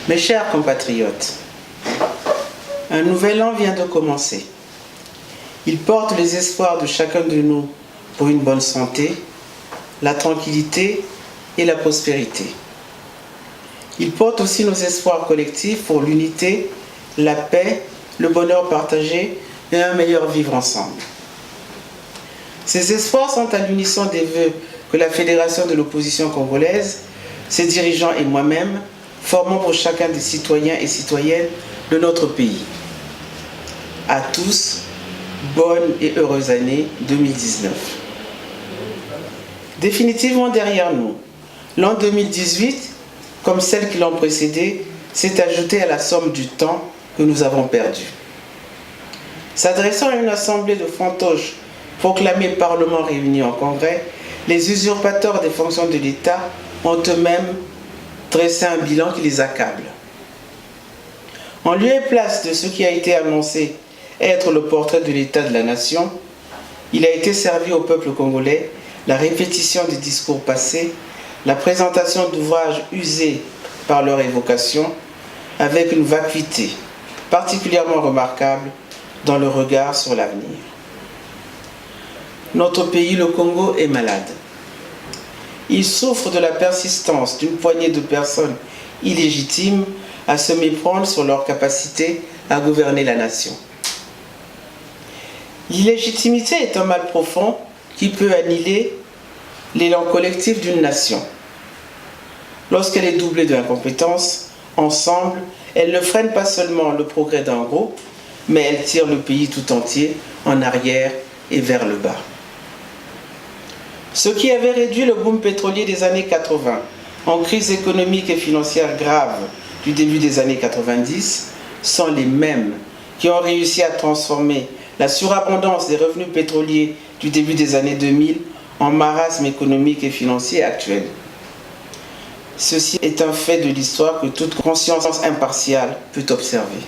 Mes chers compatriotes, un nouvel an vient de commencer. Il porte les espoirs de chacun de nous pour une bonne santé, la tranquillité et la prospérité. Il porte aussi nos espoirs collectifs pour l'unité, la paix, le bonheur partagé et un meilleur vivre ensemble. Ces espoirs sont à l'unisson des vœux que la Fédération de l'opposition congolaise, ses dirigeants et moi-même formons pour chacun des citoyens et citoyennes de notre pays. À tous, bonne et heureuse année 2019. Définitivement derrière nous, l'an 2018, comme celles qui l'ont précédé, s'est ajouté à la somme du temps que nous avons perdu. S'adressant à une assemblée de fantoches proclamée Parlement réuni en congrès, les usurpateurs des fonctions de l'État ont eux-mêmes dressé un bilan qui les accable. En lieu et place de ce qui a été annoncé être le portrait de l'État de la nation, il a été servi au peuple congolais la répétition des discours passés, la présentation d'ouvrages usés par leur évocation, avec une vacuité particulièrement remarquable dans le regard sur l'avenir. Notre pays, le Congo, est malade. Il souffre de la persistance d'une poignée de personnes illégitimes à se méprendre sur leur capacité à gouverner la nation. L'illégitimité est un mal profond qui peut annihiler l'élan collectif d'une nation. Lorsqu'elle est doublée d'incompétence, ensemble, elle ne freine pas seulement le progrès d'un groupe, mais elle tire le pays tout entier en arrière et vers le bas. Ce qui avait réduit le boom pétrolier des années 80 en crise économique et financière grave du début des années 90 sont les mêmes qui ont réussi à transformer la surabondance des revenus pétroliers du début des années 2000 en marasme économique et financier actuel. Ceci est un fait de l'histoire que toute conscience impartiale peut observer.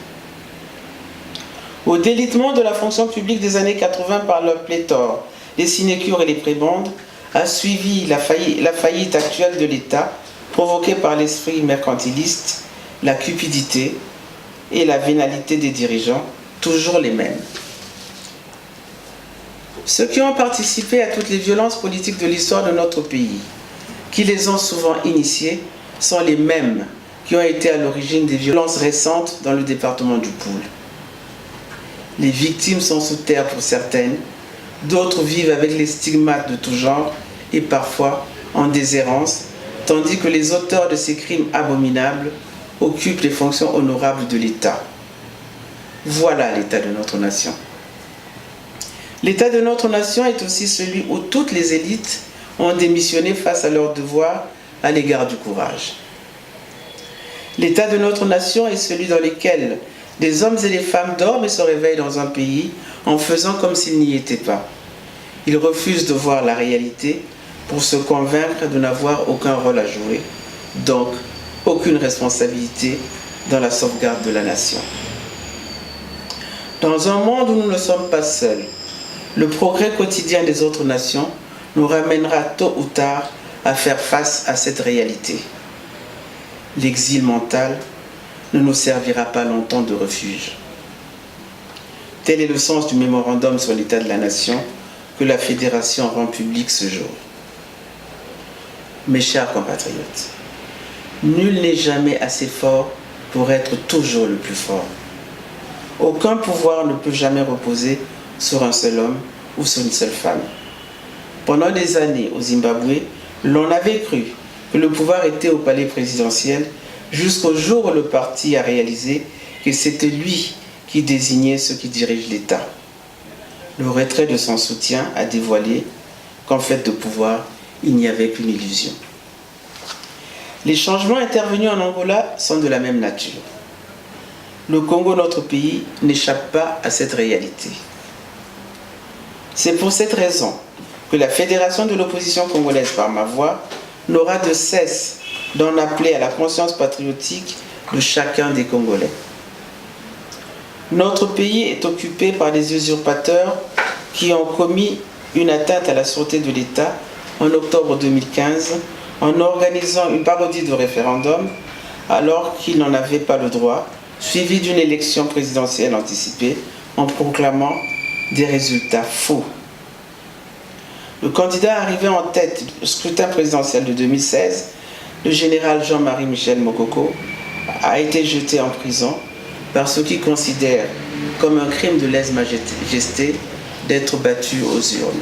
Au délitement de la fonction publique des années 80 par leur pléthore, les sinécures et les prébendes, a suivi la faillite actuelle de l'État provoquée par l'esprit mercantiliste, la cupidité et la vénalité des dirigeants, toujours les mêmes. Ceux qui ont participé à toutes les violences politiques de l'histoire de notre pays, qui les ont souvent initiées, sont les mêmes qui ont été à l'origine des violences récentes dans le département du Poul. Les victimes sont sous terre pour certaines, d'autres vivent avec les stigmates de tout genre et parfois en déshérence, tandis que les auteurs de ces crimes abominables occupent les fonctions honorables de l'État. Voilà l'état de notre nation. L'état de notre nation est aussi celui où toutes les élites ont démissionné face à leur devoir à l'égard du courage. L'état de notre nation est celui dans lequel des hommes et des femmes dorment et se réveillent dans un pays en faisant comme s'ils n'y étaient pas. Ils refusent de voir la réalité pour se convaincre de n'avoir aucun rôle à jouer, donc aucune responsabilité dans la sauvegarde de la nation. Dans un monde où nous ne sommes pas seuls, le progrès quotidien des autres nations nous ramènera tôt ou tard à faire face à cette réalité. L'exil mental ne nous servira pas longtemps de refuge. Tel est le sens du mémorandum sur l'état de la nation que la Fédération rend public ce jour. Mes chers compatriotes, nul n'est jamais assez fort pour être toujours le plus fort. Aucun pouvoir ne peut jamais reposer sur un seul homme ou sur une seule femme. Pendant des années au Zimbabwe, l'on avait cru que le pouvoir était au palais présidentiel jusqu'au jour où le parti a réalisé que c'était lui qui désignait ceux qui dirigent l'État. Le retrait de son soutien a dévoilé qu'en fait de pouvoir, il n'y avait qu'une illusion. Les changements intervenus en Angola sont de la même nature. Le Congo, notre pays, n'échappe pas à cette réalité. C'est pour cette raison que la Fédération de l'opposition congolaise, par ma voix, n'aura de cesse d'en appeler à la conscience patriotique de chacun des Congolais. Notre pays est occupé par des usurpateurs qui ont commis une atteinte à la sûreté de l'État en octobre 2015 en organisant une parodie de référendum alors qu'il n'en avait pas le droit, suivi d'une élection présidentielle anticipée en proclamant des résultats faux. Le candidat arrivé en tête du scrutin présidentiel de 2016, le général Jean-Marie Michel Mokoko, a été jeté en prison par ceux qui considèrent comme un crime de lèse-majesté d'être battu aux urnes.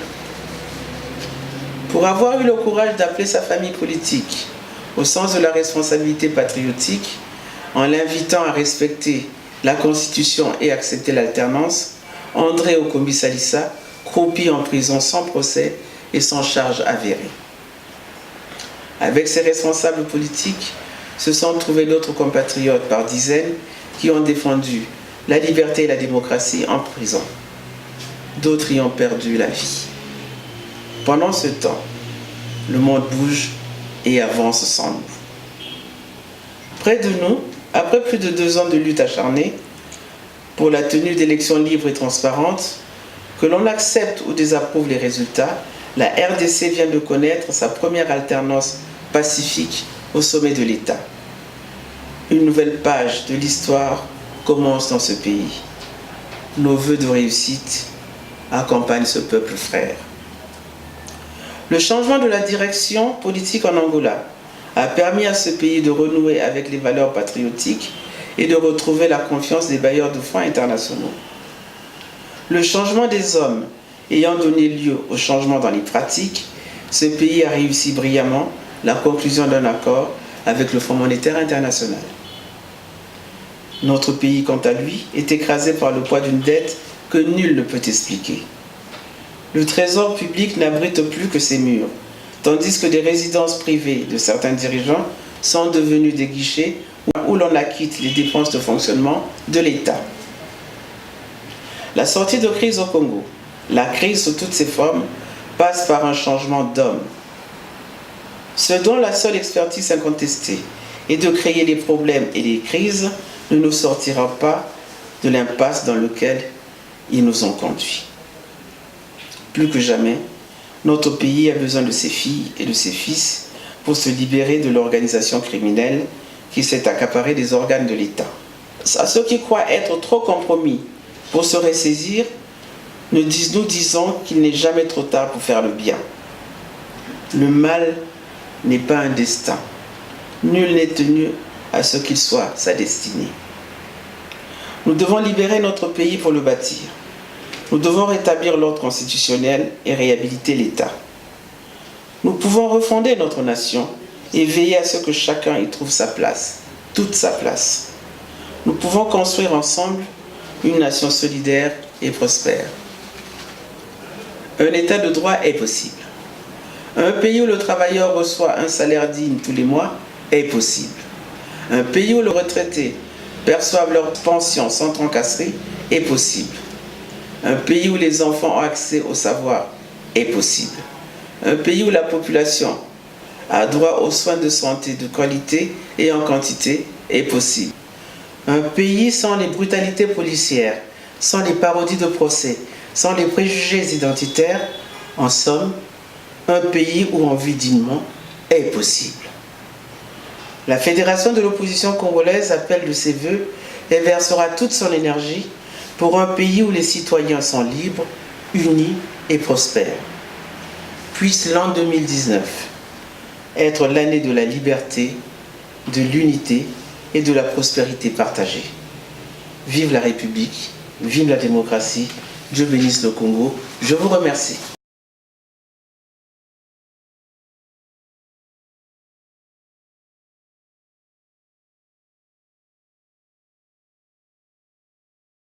Pour avoir eu le courage d'appeler sa famille politique au sens de la responsabilité patriotique, en l'invitant à respecter la Constitution et accepter l'alternance, André Okombi Salissa croupit en prison sans procès et sans charge avérée. Avec ses responsables politiques, se sont trouvés d'autres compatriotes par dizaines qui ont défendu la liberté et la démocratie en prison. D'autres y ont perdu la vie. Pendant ce temps, le monde bouge et avance sans nous. Près de nous, après plus de 2 ans de lutte acharnée pour la tenue d'élections libres et transparentes, que l'on accepte ou désapprouve les résultats, la RDC vient de connaître sa première alternance pacifique au sommet de l'État. Une nouvelle page de l'histoire commence dans ce pays. Nos vœux de réussite accompagnent ce peuple frère. Le changement de la direction politique en Angola a permis à ce pays de renouer avec les valeurs patriotiques et de retrouver la confiance des bailleurs de fonds internationaux. Le changement des hommes ayant donné lieu au changement dans les pratiques, ce pays a réussi brillamment la conclusion d'un accord avec le Fonds monétaire international. Notre pays, quant à lui, est écrasé par le poids d'une dette que nul ne peut expliquer. Le trésor public n'abrite plus que ses murs, tandis que des résidences privées de certains dirigeants sont devenues des guichets où l'on acquitte les dépenses de fonctionnement de l'État. La sortie de crise au Congo, la crise sous toutes ses formes, passe par un changement d'homme. Ce dont la seule expertise incontestée est de créer les problèmes et les crises ne nous sortira pas de l'impasse dans laquelle ils nous ont conduits. Plus que jamais, notre pays a besoin de ses filles et de ses fils pour se libérer de l'organisation criminelle qui s'est accaparée des organes de l'État. À ceux qui croient être trop compromis pour se ressaisir, nous disons qu'il n'est jamais trop tard pour faire le bien. Le mal n'est pas un destin. Nul n'est tenu à ce qu'il soit sa destinée. Nous devons libérer notre pays pour le bâtir. Nous devons rétablir l'ordre constitutionnel et réhabiliter l'État. Nous pouvons refonder notre nation et veiller à ce que chacun y trouve sa place, toute sa place. Nous pouvons construire ensemble une nation solidaire et prospère. Un État de droit est possible. Un pays où le travailleur reçoit un salaire digne tous les mois est possible. Un pays où les retraités perçoivent leur pension sans tracasserie est possible. Un pays où les enfants ont accès au savoir est possible. Un pays où la population a droit aux soins de santé de qualité et en quantité est possible. Un pays sans les brutalités policières, sans les parodies de procès, sans les préjugés identitaires, en somme, un pays où on vit dignement est possible. La Fédération de l'opposition congolaise appelle de ses vœux et versera toute son énergie pour un pays où les citoyens sont libres, unis et prospères. Puisse l'an 2019 être l'année de la liberté, de l'unité et de la prospérité partagée. Vive la République, vive la démocratie, Dieu bénisse le Congo. Je vous remercie.